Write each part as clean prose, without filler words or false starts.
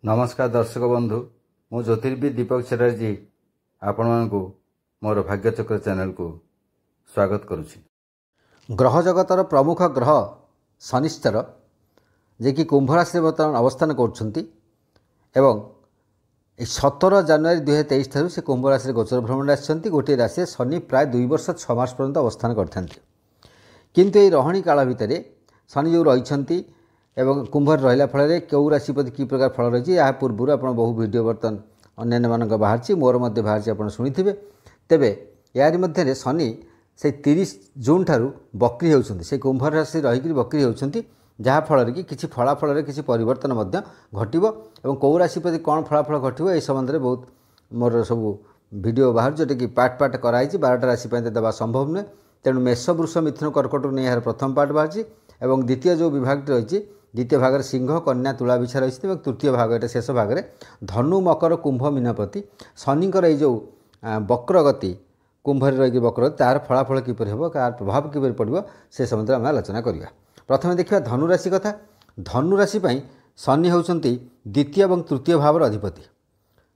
नमस्कार दर्शक बंधु मु ज्योतिर्विद दीपक चटर्जी आपण मानकु मोर भाग्यचक्र चैनल को स्वागत करुछि। ग्रह जगतर प्रमुख ग्रह शनिश्चर जे कि कुंभ राशि बर्तमान अवस्थान करुछंती एवं 17 जनवरी 2023 ठारू से कुंभ राशि गोचर भ्रमण आछंती। गोटे राशि शनि प्राय 2 वर्ष 6 मास पर्यंत अवस्थान करथंती, किंतु ए रहणी काल भितरे शनि जो रहिछंती एवं कुंभर रहिला फल क्यों राशिपति कि प्रकार फल रही है पूर्व आप बहु वीडियो बर्तमान अन्य मान बाहर मोर मध्य बाहर आप शुणिथे। तेबे यारी मध्य शनि से 30 जून ठारू बक्री होउछंती, से कुंभ राशि रहीकि बक्री होउछंती, जहाँ फल कि किसी फलाफल किसी परिवर्तन घटिबो एवं कौ राशिपति कौन फलाफल घटिबो ए संबंध में बहुत मोर सब वीडियो बाहर जोटा कि पार्ट पार्ट कराई 12टा राशि देवा संभव नुहे। तेणु मेष वृष मिथुन कर्कट नहीं यार प्रथम पार्ट बाहर और द्वितीय जो विभाग रही द्वितीय भाग सिंह कन्या तुला बिछा रही है। तृतीय भाग शेष भाग में धनु मकर कुंभ मीनपति शनिकर ये जो वक्र गति कुंभ रही वक्र तार फलाफल किपर हो प्रभाव किपर पड़ो से संबंध में आम आलोचना करवा। प्रथम देखा धनुराशि कथा। धनुराशि शनि होउछंती द्वितीय और तृतीय भावर अधिपति।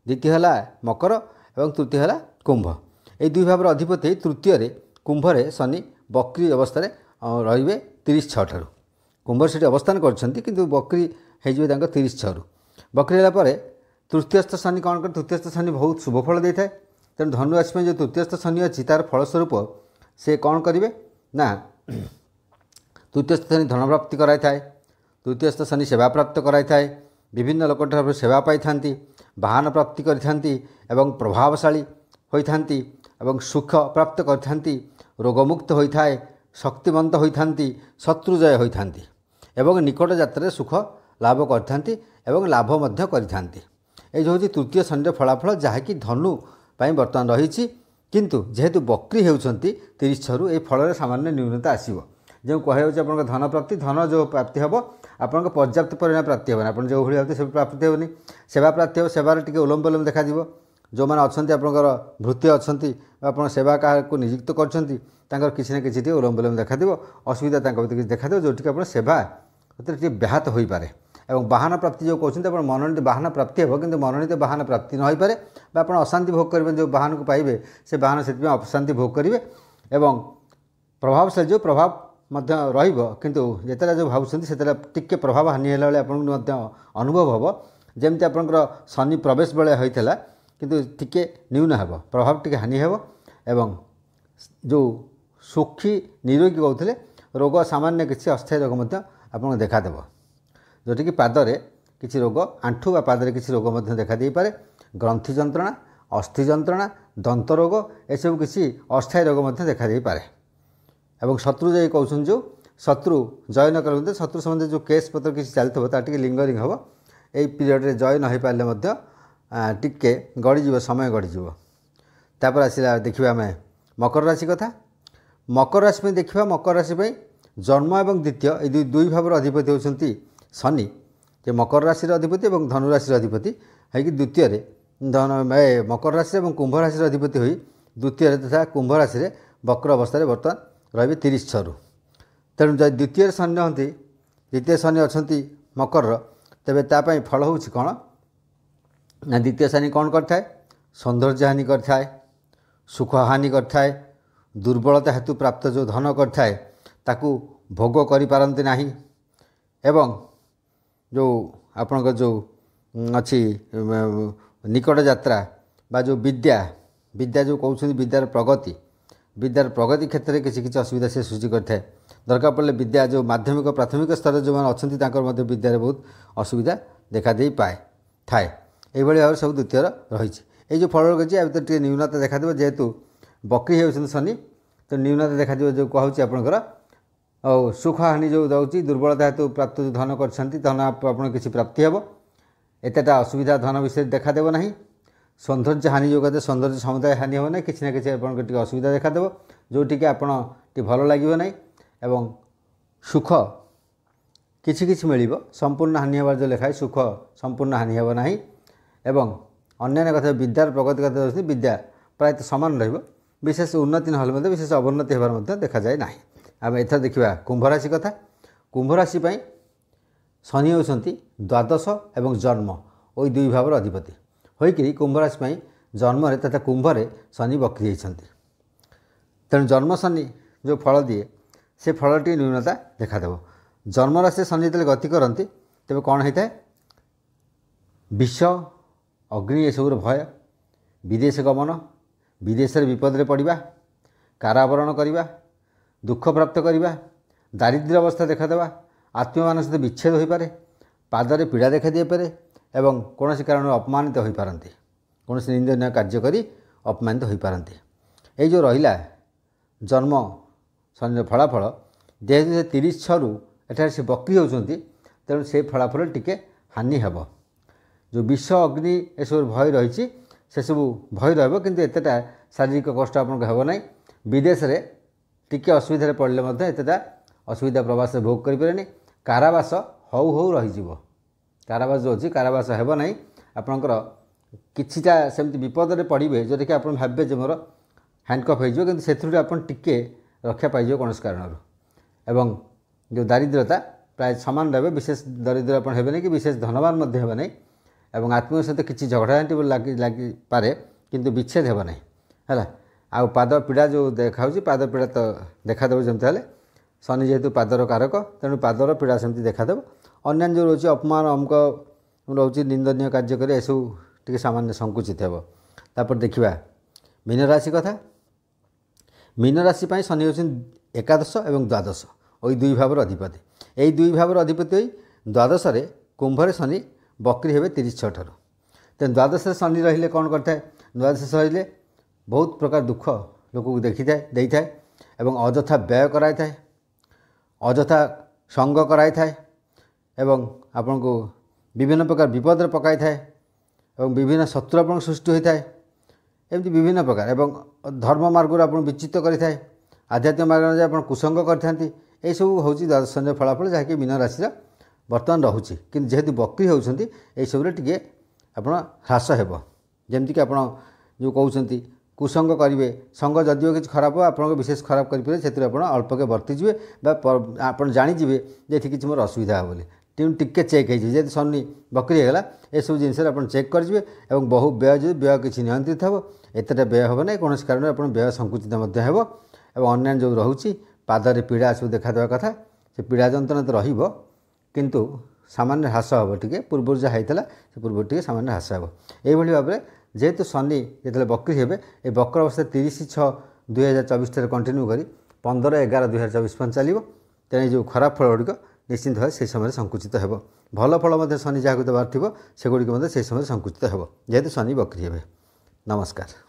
द्वितीय है मकर और तृतीय है कुंभ, ये दुई भावर अधिपति। तृतीय कुंभरे शनि बक्री अवस्था रे 36 ठारू कुंभ से अवस्थान करछंती, किंतु बक्री हो 36 बक्री है तृतीयस्थ शनि कौन कर तृतीयस्थ शनि बहुत शुभफल देता है। तेणु धनुराशि में जो तृतीयस्थ शनि अच्छी तार फलस्वरूप से कौन करेंगे ना तृतीयस्थ शनि धन प्राप्ति कराई थाए, तृतीयस्थ शनि सेवा प्राप्त कराई थाए, विभिन्न लोक सेवा पाई थांती, वाहन प्राप्ति करिथांती एवं प्रभावशाली होइथांती एवं सुख प्राप्त करिथांती, रोगमुक्त होइथाए, शक्तिमंत होइथांती, शत्रुजय होइथांती एवं निकट यात्रा सुख लाभ करथांती एवं लाभ मध्य करिथांती। ए जो तृतीय शनि फलाफल जहाँकि धनु पाई बर्तमान रही, किंतु जेहेतु बक्री होउछंती 36 ठारू ए फल सामान्य न्यूनता आसीबो। जो कह आप धन प्राप्ति धन जो प्राप्ति हम आप पर्याप्त परिमाण प्राप्ति हेनी, आप जो भाई से प्राप्ति हेनी। सेवा प्राप्ति हो सेवार टी उलम विलम देखा जो मैंने अच्छा आपंकर भृत्य अच्छा आप सेवा क्या नियुक्त कर किसी ना कि उलम विलम देखा असुविधा किसी देखा जो आप सेवा व्याहत हो पारे। और वाहन प्राप्ति जो कहते हैं मनोनीत वाहन प्राप्ति हो, कि मनोनीत वाहन प्राप्ति न हो पारे आप अशांति भोग करेंगे। जो वाहन को पाइबे से वाहन से अशांति भोग करेंगे एवं प्रभावशाली जो प्रभाव किंतु जिते जो भावुं से टिके प्रभाव हानि है अनुभव हम जमी आपंकर शनि प्रवेश बेले होता किंतु टिके न्यून हे प्रभाव टिके हानि हे एवं जो सुखी निरोगी कहते रोग सामान्य किसी अस्थायी रोग आपको देखादेव, जोटि कि पादरे किसी रोग आंठू बा पादरे किसी रोग देखा दे पारे। ग्रंथि जंत्रणा, अस्थि जंत्रणा, दंत रोग एसबू किसी अस्थायी रोग देखा दे पारे। एवं शत्रु जय कहते जो शत्रु जय न करते शत्रु संबंधी जो केस पत्र किसी चलता टे लिंगरिंग हम यही पीरियड रे जय न हो पारे टिके गड़ीज समय गड़ीज। तापर आसला देखा आम मकर राशि कथा। मकर राशि में देखा मकर राशि में जन्म एवं द्वितीय ये दुई भावर अधिपति होती शनि, जे मकर राशि अधिपति और धनुराशि अधिपति है कि द्वितीय मकर राशि और कुंभ राशि अधिपति हुई द्वितीय तथा कुंभ राशि वक्र अवस्था बर्तमान रे 30 ठारू। तेणु जब द्वितीय शनि हमें द्वितीय शनि अच्छा मकर तेरे तापाई फल हूँ कौन ना द्वितीय शनि कौन करता सौंदर्य हानि करता, सुख हानि करता, दुर्बलता हेतु प्राप्त जो धन करता ताकू भोग करि पारंती नाही एवं जो आपन जो अच्छी निकट यात्रा बा जो विद्या जो कहते विद्यार प्रगति क्षेत्र में किसी किसी असुविधा से सृष्टि करता है। दरकार पड़े विद्या जो माध्यमिक प्राथमिक स्तर जो मैंने अच्छा विद्यार बहुत असुविधा देखा दे पाए थाए यही भाव सब द्वितीय रही। ये जो फल रही है न्यूनता देखा जेहेतु बक्री हो शनि तो न्यूनता देखा जो कहूँ आपंकर और सुख हानि जो दूसरी दुर्बलता हेतु प्राप्त जो धन कर आप किसी प्राप्ति हे एतटा असुविधा धन विषय देखादेव ना। सौंदर्य हानि जो कहते सौंदर्य समुदाय हानि हो ना किसी ना कि आप असुविधा देखादेव जोटि आपड़ भल लगे ना एवं सुख किसी किसी मिल संपूर्ण हानि हबार जो लिखाए सुख संपूर्ण हानि हे ना एवं अन्य कथा विद्यार प्रगति कथा विद्या प्रायतः सामान विशेष उन्नति ना विशेष अवन्नति होबार देखा जाए ना। आम एथर देखा कुंभ राशि कथा। कुंभ राशि शनि होती द्वादश एवं जन्म ওই দুই ଭାବର ଅଧିପତି ହୋଇକରି କୁମ୍ଭ ରାଶି ପାଇଁ ଜନ୍ମରେ ତଥା କୁମ୍ଭରେ ଶନି ବକ୍ରି ହୋଇଛନ୍ତି। ତେଣୁ ଜନ୍ମ ଶନି ଯେଉଁ ଫଳ ଦିଏ ସେ ଫଳଟି ନ୍ୟୁନତା ଦେଖାଦେବ। ଜନ୍ମରାଶିରେ ଶନି ଯେତେବେଳେ ଗତି କରନ୍ତି ତେବେ କ'ଣ ହୋଇଥାଏ? ବିଷ, ଅଗ୍ନି ଏସବୁର ଭୟ, ବିଦେଶ ଗମନ, ବିଦେଶରେ ବିପଦରେ ପଡ଼ିବା, କାରାବରଣ କରିବା, ଦୁଃଖ ପ୍ରାପ୍ତ କରିବା, ଦାରିଦ୍ର୍ୟ ଅବସ୍ଥା ଦେଖାଦେବା, ଆତ୍ମୀୟମାନଙ୍କ ସହିତ ବିଚ୍ଛେଦ ହୋଇପାରେ, ପାଦରେ ପୀଡ଼ା ଦେଖାଦେଇପାରେ ଏବଂ କୌଣସି କାରଣରୁ ଅପମାନିତ ହୋଇପାରନ୍ତି, କୌଣସି ନିନ୍ଦନୀୟ କାର୍ଯ୍ୟ କରି ଅପମାନିତ ହୋଇପାରନ୍ତି। ଏଇ ଯେଉଁ ରହିଲା ଜନ୍ମ ଶନିର ଫଳାଫଳ, ଯେହେତୁ ସେ 36ରୁ ଏଠାରେ ସେ ବକ୍ରି ହେଉଛନ୍ତି ତେଣୁ ସେ ଫଳାଫଳ ଟିକେ ହାନି ହେବ। ଯେଉଁ ବିଷ, ଅଗ୍ନି ଏସବୁ ଭୟ ରହିଛି ସେସବୁ ଭୟ ରହିବ, କିନ୍ତୁ ଏତେଟା ଶାରୀରିକ କଷ୍ଟ ଆପଣଙ୍କୁ ହେବ ନାହିଁ। ବିଦେଶରେ ଟିକେ ଅସୁବିଧାରେ ପଡ଼ିଲେ ମଧ୍ୟ ଏତେଟା ଅସୁବିଧା ପ୍ରବାସରେ ଭୋଗ କରିପାରେନି। କାରାବାସ ହଉ ହଉ ରହିଯିବ। କାରାବାସ ଯେଉଁ ଅଛି କାରାବାସ ହେବ ନାହିଁ। ଆପଣଙ୍କର କିଛିଟା ସେମିତି ବିପଦରେ ପଡ଼ିବେ ଯେଉଁଟାକି ଆପଣ ଭାବିବେ ଯେ ମୋର ହ୍ୟାଣ୍ଡକପ୍ ହୋଇଯିବ, କିନ୍ତୁ ସେଥିରୁ ଆପଣ ଟିକେ ରକ୍ଷା ପାଇଯିବ କୌଣସି କାରଣରୁ। ଏବଂ ଯେଉଁ ଦାରିଦ୍ର୍ୟତା ପ୍ରାୟ ସମାନ ରହିବ, ବିଶେଷ ଦରିଦ୍ର ଆପଣ ହେବେ ନାହିଁ କି ବିଶେଷ ଧନବାନ ମଧ୍ୟ ହେବେ ନାହିଁ। ଏବଂ ଆତ୍ମୀୟ ସହିତ କିଛି ଝଗଡ଼ାଝାଣ୍ଟି ଲାଗିପାରେ କିନ୍ତୁ ବିଚ୍ଛେଦ ହେବ ନାହିଁ ହେଲା। ଆଉ ପାଦ ପୀଡ଼ା ଯେଉଁ ଦେଖାହେଉଛି, ପାଦ ପୀଡ଼ା ତ ଦେଖାଦେବ ଯେମିତି ହେଲେ। ଶନି ଯେହେତୁ ପାଦର କାରକ ତେଣୁ ପାଦର ପୀଡ଼ା ସେମିତି ଦେଖାଦେବ। ଅନ୍ୟାନ୍ୟ ଯେଉଁ ରହୁଛି ଅପମାନ ଅମୁକ ରହୁଛି, ନିନ୍ଦନୀୟ କାର୍ଯ୍ୟ କରି ଏସବୁ ଟିକେ ସାମାନ୍ୟ ସଂକୁଚିତ ହେବ। ତାପରେ ଦେଖିବା ମୀନ ରାଶି କଥା। ମୀନ ରାଶି ପାଇଁ ଶନି ହେଉଛନ୍ତି ଏକାଦଶ ଏବଂ ଦ୍ୱାଦଶ, ওই দুই ভাবর অধিপতি। এই দুই ভাবর অধিপতি হয়ে দ্বাদশরে কুম্ভরে শনি বক্রি হবে 36 ঠাରୁ। তেমন দ্বাদশরে শনি রহিলে କ'ଣ କରିଥାଏ? ଦ୍ୱାଦଶ ରହିଲେ ବହୁତ ପ୍ରକାର ଦୁଃଖ ଲୋକକୁ ଦେଇଥାଏ ଏବଂ ଅଯଥା ବ୍ୟୟ କରାଇଥାଏ, ଅଯଥା ସଙ୍ଗ କରାଇଥାଏ ଏବଂ ଆପଣଙ୍କୁ ବିଭିନ୍ନ ପ୍ରକାର ବିପଦରେ ପକାଇଥାଏ ଏବଂ ବିଭିନ୍ନ ଶତ୍ରୁ ଆପଣଙ୍କ ସୃଷ୍ଟି ହୋଇଥାଏ। ଏମିତି ବିଭିନ୍ନ ପ୍ରକାର ଏବଂ ଧର୍ମ ମାର୍ଗରୁ ଆପଣଙ୍କୁ ବିଚ୍ୟୁତ କରିଥାଏ, ଆଧ୍ୟାତ୍ମିକ ମାର୍ଗରେ ଆପଣ କୁସଙ୍ଗ କରିଥାନ୍ତି। ଏହିସବୁ ହେଉଛି ଦ୍ୱାଦଶ ଶନିର ଫଳାଫଳ, ଯାହାକି ମୀନ ରାଶିର ବର୍ତ୍ତମାନ ରହୁଛି। କିନ୍ତୁ ଯେହେତୁ ବକ୍ରି ହେଉଛନ୍ତି ଏହିସବୁରେ ଟିକେ ଆପଣ ହ୍ରାସ ହେବ। ଯେମିତିକି ଆପଣ ଯେଉଁ କହୁଛନ୍ତି କୁସଙ୍ଗ କରିବେ, ସଙ୍ଗ ଯଦିଓ କିଛି ଖରାପ ହେବ ଆପଣଙ୍କୁ ବିଶେଷ ଖରାପ କରିପାରିବେ, ସେଥିରୁ ଆପଣ ଅଳ୍ପକେ ବର୍ତ୍ତିଯିବେ ବା ଆପଣ ଜାଣିଯିବେ ଯେ ଏଠି କିଛି ମୋର ଅସୁବିଧା ହେବ ବୋଲି। ତେଣୁ ଟିକେ ଚେକ୍ ହେଇଯିବେ। ଯେହେତୁ ଶନି ବକ୍ରି ହେଇଗଲା ଏସବୁ ଜିନିଷରେ ଆପଣ ଚେକ୍ କରିଯିବେ ଏବଂ ବହୁ ବ୍ୟୟ ଯଦି ବ୍ୟୟ କିଛି ନିୟନ୍ତ୍ରିତ ହେବ, ଏତେଟା ବ୍ୟୟ ହେବ ନାହିଁ। କୌଣସି କାରଣରେ ଆପଣ ବ୍ୟୟ ସଂକୁଚିତ ମଧ୍ୟ ହେବ ଏବଂ ଅନ୍ୟାନ୍ୟ ଯେଉଁ ରହୁଛି ପାଦରେ ପୀଡ଼ା ସବୁ ଦେଖାଦେବା କଥା, ସେ ପୀଡ଼ା ଯନ୍ତ୍ରଣା ତ ରହିବ କିନ୍ତୁ ସାମାନ୍ୟ ହ୍ରାସ ହେବ। ଟିକେ ପୂର୍ବରୁ ଯାହା ହେଇଥିଲା ସେ ପୂର୍ବରୁ ଟିକେ ସାମାନ୍ୟ ହ୍ରାସ ହେବ। ଏଇଭଳି ଭାବରେ ଯେହେତୁ ଶନି ଯେତେବେଳେ ବକ୍ରି ହେବେ, ଏ ବକ୍ର ଅବସ୍ଥା 30/6/2024 ଠାରେ କଣ୍ଟିନ୍ୟୁ କରି 15/11/2024 ପର୍ଯ୍ୟନ୍ତ ଚାଲିବ। ତେଣୁ ଏ ଯେଉଁ ଖରାପ ଫଳ ଗୁଡ଼ିକ ନିଶ୍ଚିନ୍ତ ଭାବେ ସେହି ସମୟରେ ସଂକୁଚିତ ହେବ। ଭଲ ଫଳ ମଧ୍ୟ ଶନି ଯାହାକୁ ଦେବାର ଥିବ ସେଗୁଡ଼ିକ ମଧ୍ୟ ସେହି ସମୟରେ ସଂକୁଚିତ ହେବ, ଯେହେତୁ ଶନି ବକ୍ରି ହେବେ। ନମସ୍କାର।